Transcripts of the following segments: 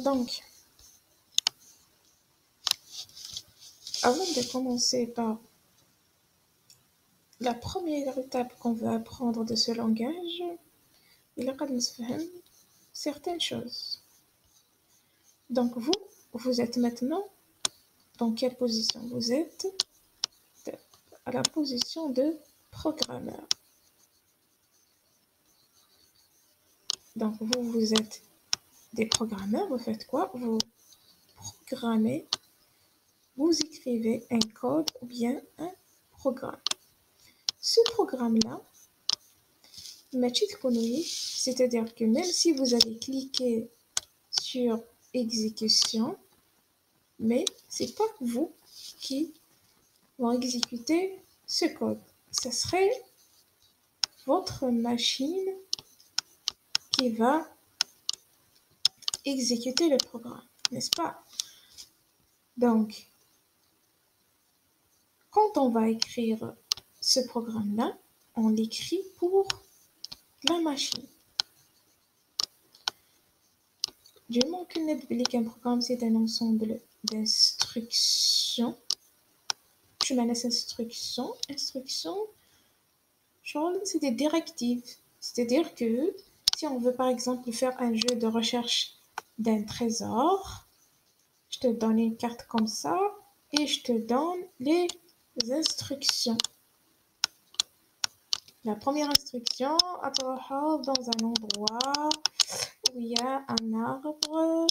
Donc, avant de commencer par la première étape qu'on veut apprendre de ce langage, il faut comprendre certaines choses. Donc, vous êtes maintenant dans quelle position? Vous êtes à la position de programmeur. Donc, vous êtes des programmeurs, vous faites quoi? Vous programmez, vous écrivez un code ou bien un programme. Ce programme-là, c'est-à-dire que même si vous allez cliquer sur exécution, mais c'est pas vous qui vont exécuter ce code. Ce serait votre machine qui va exécuter le programme, n'est-ce pas? Donc, quand on va écrire ce programme-là, on l'écrit pour la machine. Du moment qu'un programme, c'est un ensemble d'instructions. Je mets les instructions, c'est des directives. C'est-à-dire que si on veut par exemple faire un jeu de recherche d'un trésor, je te donne une carte comme ça et je te donne les instructions. La première instruction, dans un endroit où il y a un arbre,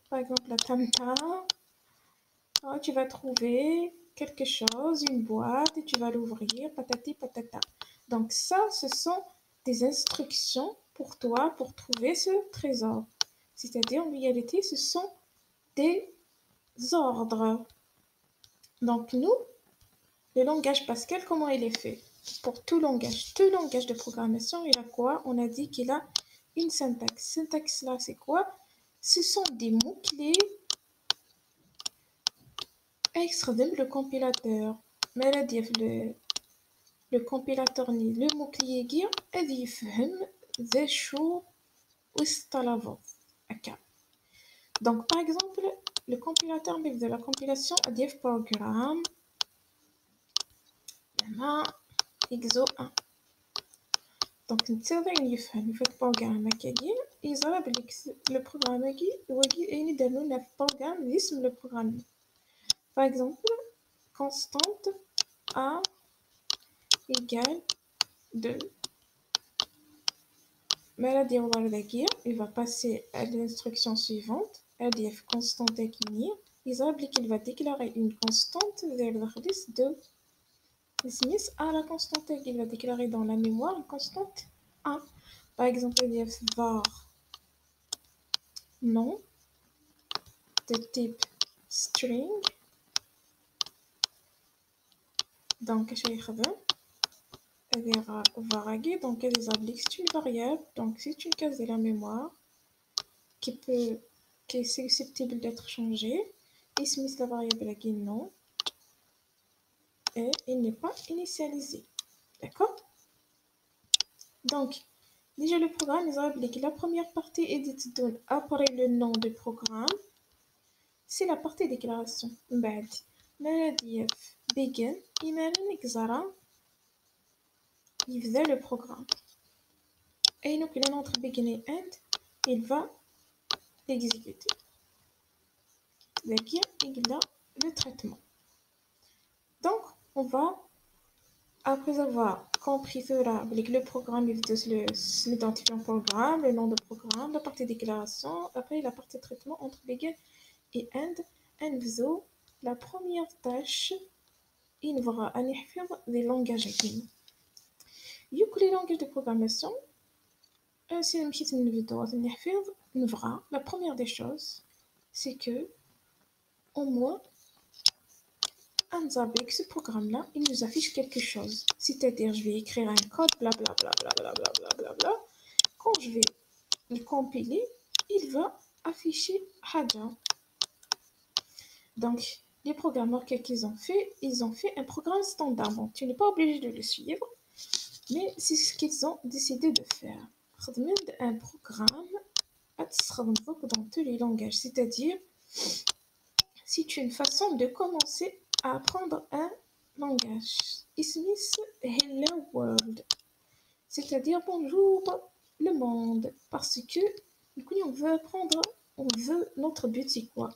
par exemple la tanta, tu vas trouver quelque chose, une boîte, et tu vas l'ouvrir, patati patata. Donc ça, ce sont des instructions pour toi pour trouver ce trésor. C'est-à-dire, en réalité, ce sont des ordres. Donc nous, le langage Pascal, comment il est fait? Pour tout langage de programmation, il a quoi? On a dit qu'il a une syntaxe. Syntaxe là, c'est quoi? Ce sont des mots-clés extraits le compilateur. Mais là, le compilateur ni le mot-clé qui a dit يفهم ذا شو ويستلفظ. Donc par exemple, le compilateur de la compilation a dit programme exo 1. Donc نتصدق يفهم في البروغرام كاين يزرب le programme qui ويجي يدير لنا في البروغرام اسم le programme. Par exemple, constante a égale 2. Maladie il va passer à l'instruction suivante. LDF constante définir. Il va déclarer une constante vers la liste de Smith à la constante qu'il va déclarer dans la mémoire une constante 1. Par exemple, LDF var nom de type string. Donc, varagé, donc les obliques, c'est une variable, donc c'est une case de la mémoire qui est susceptible d'être changée. Ici, la variable qui non, et il n'est pas initialisé. D'accord? Donc, déjà le programme, les obliques, la première partie est dite après le nom du programme, c'est la partie déclaration. Bad. Maladie begin, imagine Xara. Il faisait le programme. Et donc, il est entre beginning et end, il va exécuter. Il a le traitement. Donc, on va, après avoir compris cela, avec le programme, il veut l'identifiant programme, le nom de programme, la partie déclaration, après la partie traitement entre begin et end, la première tâche, il va faire des langages. Les langages de programmation, la première des choses, c'est que au moins avec ce programme-là, il nous affiche quelque chose. C'est-à-dire, je vais écrire un code, blablabla. Quand je vais le compiler, il va afficher Haja. Donc, les programmeurs, qu'est-ce qu'ils ont fait? Ils ont fait un programme standard. Bon, tu n'es pas obligé de le suivre, mais c'est ce qu'ils ont décidé de faire. un programme dans tous les langages. C'est-à-dire, c'est une façon de commencer à apprendre un langage. Ismis Hello World. C'est-à-dire bonjour le monde. Parce que on veut apprendre, notre but c'est quoi?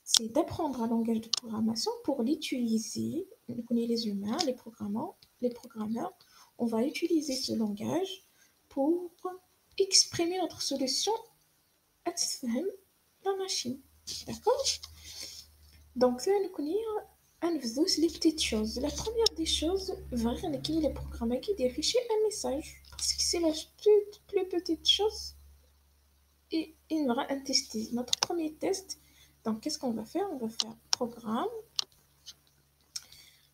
C'est d'apprendre un langage de programmation pour l'utiliser. Nous connaissons les humains, les programmeurs. On va utiliser ce langage pour exprimer notre solution à la machine. D'accord? Donc là, nous connaissons les petites choses. La première des choses, vraiment, qui est le programme qui d'afficher un message. Parce que c'est la plus petite chose. Et il va un test. Notre premier test. Donc, qu'est-ce qu'on va faire? On va faire programme.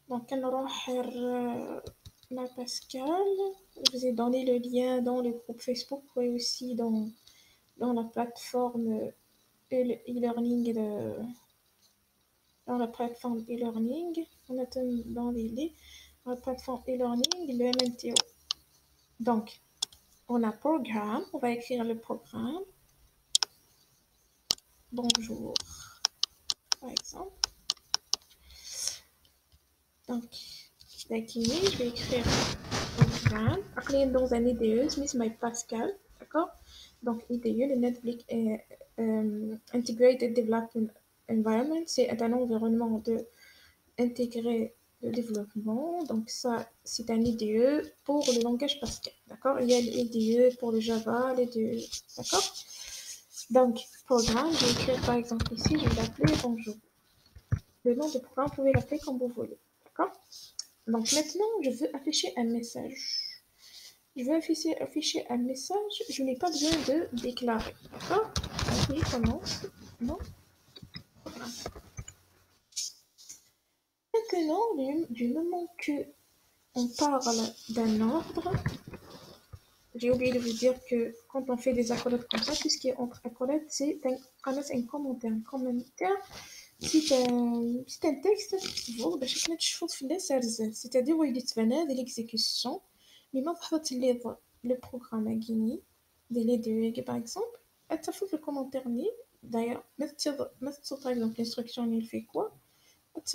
Donc, on va faire la Pascal. Je vous ai donné le lien dans le groupe Facebook et aussi dans la plateforme e-learning dans la plateforme e-learning. On a dans la plateforme e-learning le MNTO. Donc, on a programme. On va écrire le programme. Bonjour, par exemple. Donc, je vais écrire programme. Après, dans un IDE, Smith My Pascal. D'accord? Donc, IDE, le Netflix Integrated Development Environment, c'est un environnement intégré de développement. Donc, ça, c'est un IDE pour le langage Pascal. D'accord? Il y a l'IDE pour le Java, l'IDE. D'accord? Donc, programme, je vais écrire par exemple ici, je vais l'appeler bonjour. Le nom du programme, vous pouvez l'appeler comme vous voulez. D'accord? Donc, maintenant, je veux afficher un message. Je veux afficher un message, je n'ai pas besoin de déclarer. D'accord? Donc, je commence. Non. Maintenant, du moment que on parle d'un ordre, j'ai oublié de vous dire que quand on fait des accolades comme ça, tout ce qui est entre accolades, c'est un commentaire. Un commentaire, c'est un texte qui vaut باش تشوف في الناس رزاز. C'est-à-dire où il يتبنى de l'exécution. Mais ما تحط le programme à Guinée, des LDE par exemple, elle te fout le commentaire ni. D'ailleurs, par exemple l'instruction il fait quoi?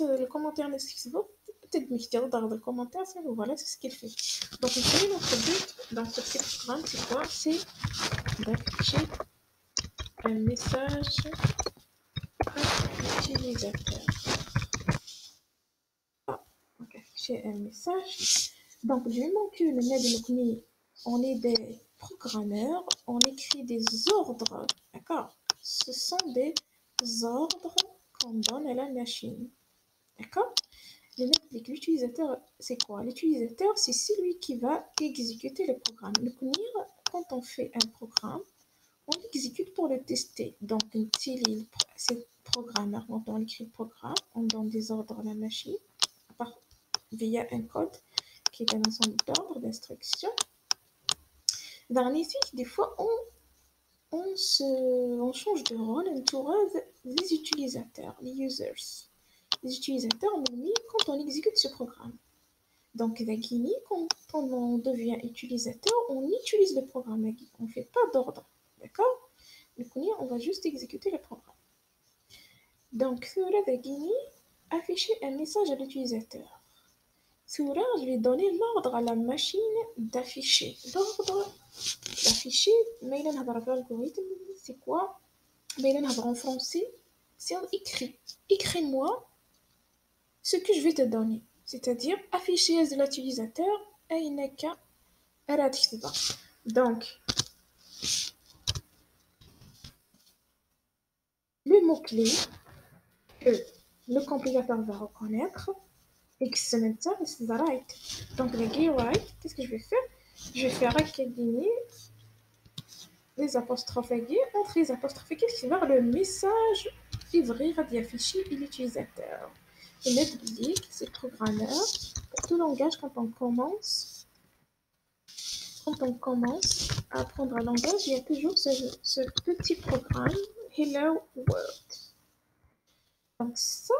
Le commentaire n'est ce qu'il vaut. Peut-être que dans le commentaire, voilà, c'est ce qu'il fait. Donc, notre but dans ce petit programme, c'est quoi? C'est d'afficher un message à l'utilisateur. Donc, afficher un message. Donc, du moment que le net de on est des programmeurs, on écrit des ordres, d'accord? Ce sont des ordres qu'on donne à la machine, d'accord? L'utilisateur, c'est quoi? L'utilisateur, c'est celui qui va exécuter le programme. Quand on fait un programme, on l'exécute pour le tester. Donc, c'est programmeur. Quand on écrit le programme, on donne des ordres à la machine via un code qui est un ensemble d'ordres, d'instructions. Dans les suites, des fois, on change de rôle, on tourne les utilisateurs, les users. Les utilisateurs, quand on exécute ce programme. Donc, la Guinée, quand on devient utilisateur, on utilise le programme. On ne fait pas d'ordre. D'accord? On va juste exécuter le programme. Donc, sur la Guinée, afficher un message à l'utilisateur. Sur là, je vais donner l'ordre à la machine d'afficher. L'ordre d'afficher, mais il y a un algorithme, c'est quoi? Mais il y a en français, c'est écrit. Écris-moi ce que je vais te donner. C'est-à-dire afficher à l'utilisateur donc le mot-clé que le compilateur va reconnaître et que c'est maintenant c'est right. Donc le right, qu'est-ce que je vais faire? Je vais faire académie les apostrophes aiguës entre les apostrophes aiguës qui va le message ouvrir d'afficher l'utilisateur. Et notre public, c'est programmeur. Pour tout langage, quand on commence à apprendre un langage, il y a toujours ce petit programme Hello World. Donc ça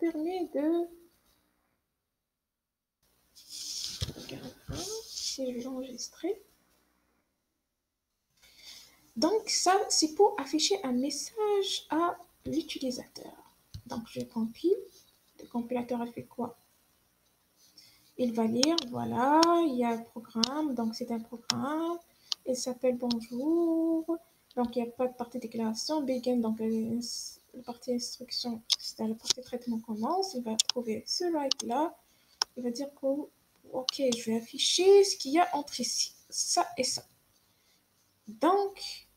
permet de ici, je vais l'enregistrer. Donc, ça, c'est pour afficher un message à l'utilisateur. Donc, je compile. Le compilateur a fait quoi? Il va lire, voilà, il y a un programme, donc c'est un programme. Il s'appelle bonjour. Donc, il n'y a pas de partie déclaration. Begin, donc la partie instruction, c'est la partie traitement commence. Il va trouver ce write-là. Il va dire que, ok, je vais afficher ce qu'il y a entre ici, ça et ça. Donc,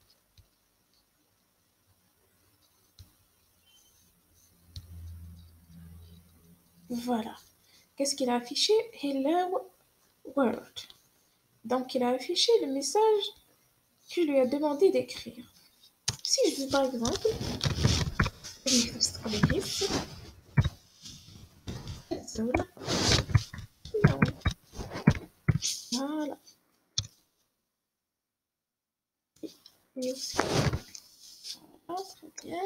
voilà. Qu'est-ce qu'il a affiché? Hello World. Donc, il a affiché le message que je lui ai demandé d'écrire. Si je veux par exemple, voilà. Ah, très bien.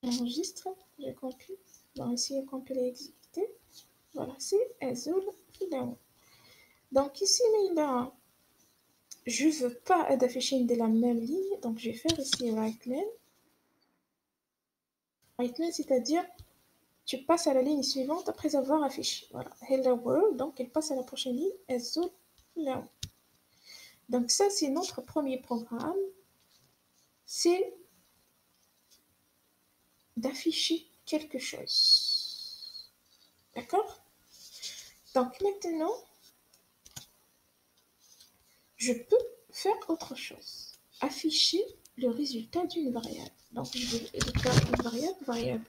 J'enregistre, je compile. Bon, ici, il compiler et exécuter. Voilà, c'est Azul Filaon. Donc ici, mais là, je ne veux pas d'afficher de la même ligne, donc je vais faire ici right line. Right line, c'est-à-dire tu passes à la ligne suivante après avoir affiché. Voilà, Hello World, donc elle passe à la prochaine ligne, Azul Filaon. Donc ça, c'est notre premier programme. C'est d'afficher quelque chose. D'accord? Donc maintenant, je peux faire autre chose. Afficher le résultat d'une variable. Donc je vais déclarer une variable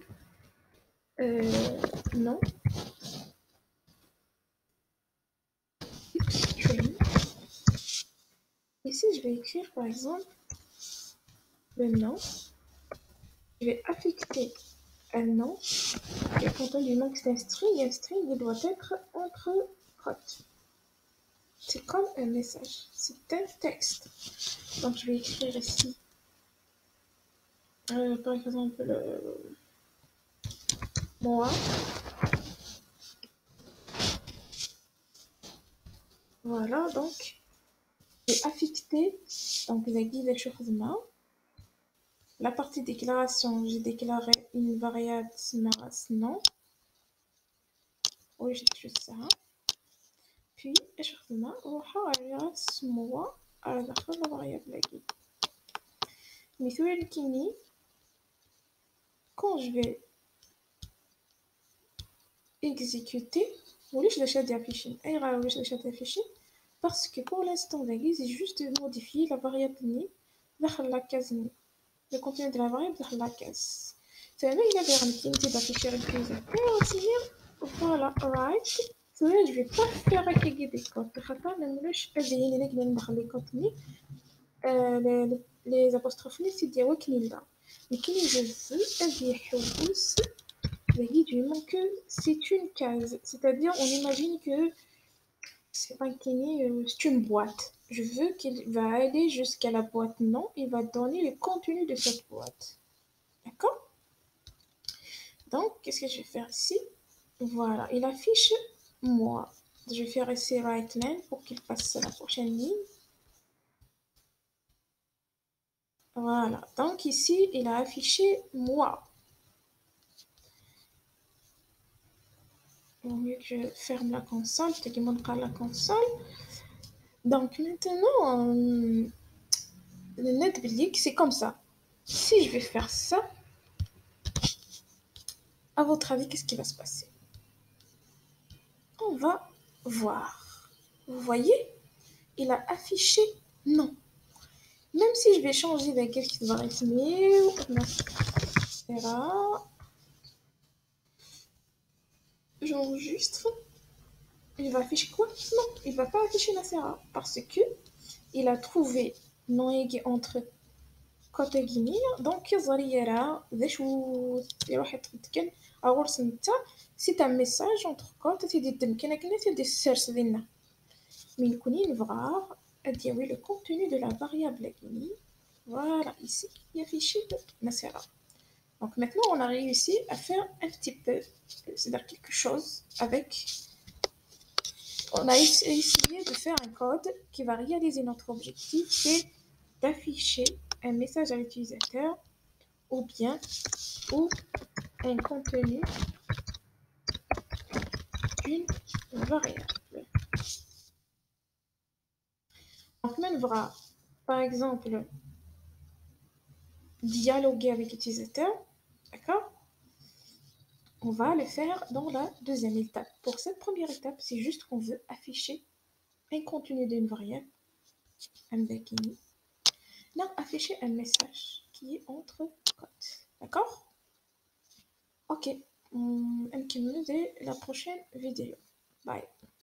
non, string. Ici, je vais écrire par exemple le nom. Je vais affecter un nom. Et quand on du nom que c'est un string, il doit être entre cotes. C'est comme un message, c'est un texte. Donc je vais écrire ici, par exemple, moi. Voilà, donc j'ai affecté donc la guide chauffement. La partie déclaration, j'ai déclaré une variable non. Oui, j'ai juste ça. Puis chauffement, وحاجة سموها على داخل la variable guide. مثال الكيني quand je vais exécuter, وليش داشا d'afficher أي غير وليش داشا d'afficher parce que pour l'instant la guide c'est juste modifier la variable ni داخل la case ni le contenu de la variable داخل la case. فأنا إلا بغيت d'afficher l'utilisateur voilà right. Là, je vais pas faire agréger des codes. خاطر ما نولش أزين إلا كنا ندخل les codes ni les apostrophes ni c'est ديالك ni là. Mais qui je veux أزي حوس du moment que c'est une case, c'est-à-dire on imagine que c'est pas c'est une boîte. Je veux qu'il va aller jusqu'à la boîte non, il va donner le contenu de cette boîte. D'accord? Donc, qu'est-ce que je vais faire ici? Voilà, il affiche moi. Je vais faire ici right line pour qu'il passe à la prochaine ligne. Voilà, donc ici, il a affiché moi. Au mieux que je ferme la console, je te montre la console. Donc maintenant, le NetBlink, c'est comme ça. Si je vais faire ça, à votre avis, qu'est-ce qui va se passer? On va voir. Vous voyez? Il a affiché non. Même si je vais changer de quelque chose, j'enregistre. Il va afficher quoi? Non, il va pas afficher la Serra parce que il a trouvé non entre côté Guinée. Donc يظهر ذا شو يروح يتكلم أو رسمتها c'est un message entre côté تيدي تمكن كنا تيدي السيرش ديالنا من كوني نبغى اديوي le contenu de la variable Guinée. Voilà ici il y a affiché Nasera. Donc maintenant on a réussi à faire un petit peu c'est-à-dire quelque chose avec on a essayé de faire un code qui va réaliser notre objectif, c'est d'afficher un message à l'utilisateur ou bien ou un contenu d'une variable. Donc, on devra, par exemple, dialoguer avec l'utilisateur, d'accord? On va le faire dans la deuxième étape. Pour cette première étape, c'est juste qu'on veut afficher un contenu d'une variable, non, afficher un message qui est entre cotes, d'accord? Ok, on la prochaine vidéo. Bye.